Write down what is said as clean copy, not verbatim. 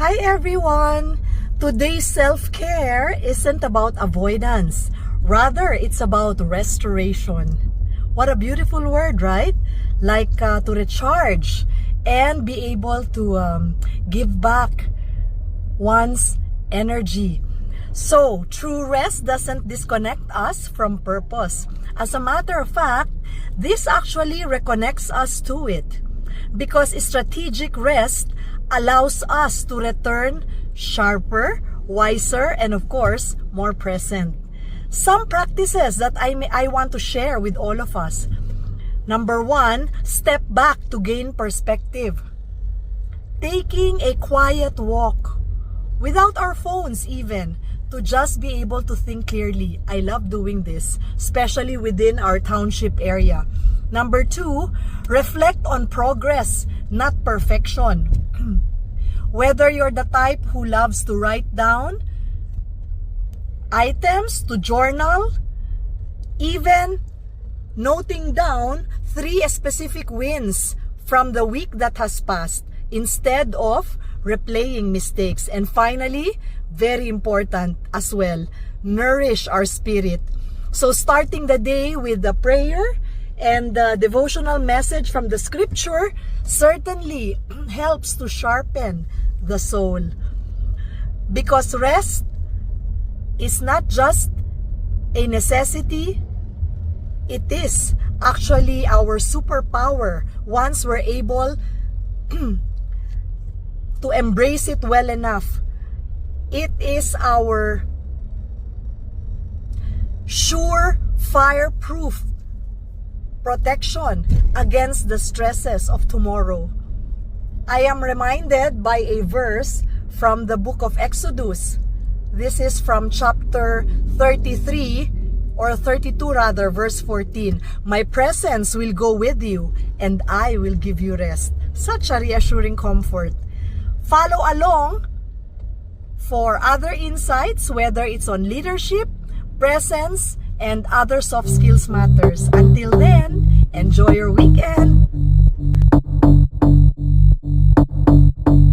Hi everyone! Today's self-care isn't about avoidance. Rather, it's about restoration. What a beautiful word, right? Like to recharge and be able to give back one's energy. So, true rest doesn't disconnect us from purpose. As a matter of fact, this actually reconnects us to it. Because strategic rest allows us to return sharper, wiser, and of course, more present. Some practices that I want to share with all of us. Number one, step back to gain perspective. Taking a quiet walk, without our phones even, to just be able to think clearly. I love doing this, especially within our township area. Number two, reflect on progress, not perfection. Whether you're the type who loves to write down items, to journal, even noting down 3 specific wins from the week that has passed instead of replaying mistakes. And finally, very important as well, nourish our spirit. So starting the day with the prayer and the devotional message from the scripture certainly helps to sharpen the soul. Because rest is not just a necessity, it is actually our superpower once we're able to embrace it well enough. It is our sure fireproof protection against the stresses of tomorrow. I am reminded by a verse from the book of Exodus. This is from chapter 33 or 32 rather, verse 14. My presence will go with you and I will give you rest. Such a reassuring comfort. Follow along for other insights, whether it's on leadership, presence, and other soft skills matters. Until then, enjoy your weekend.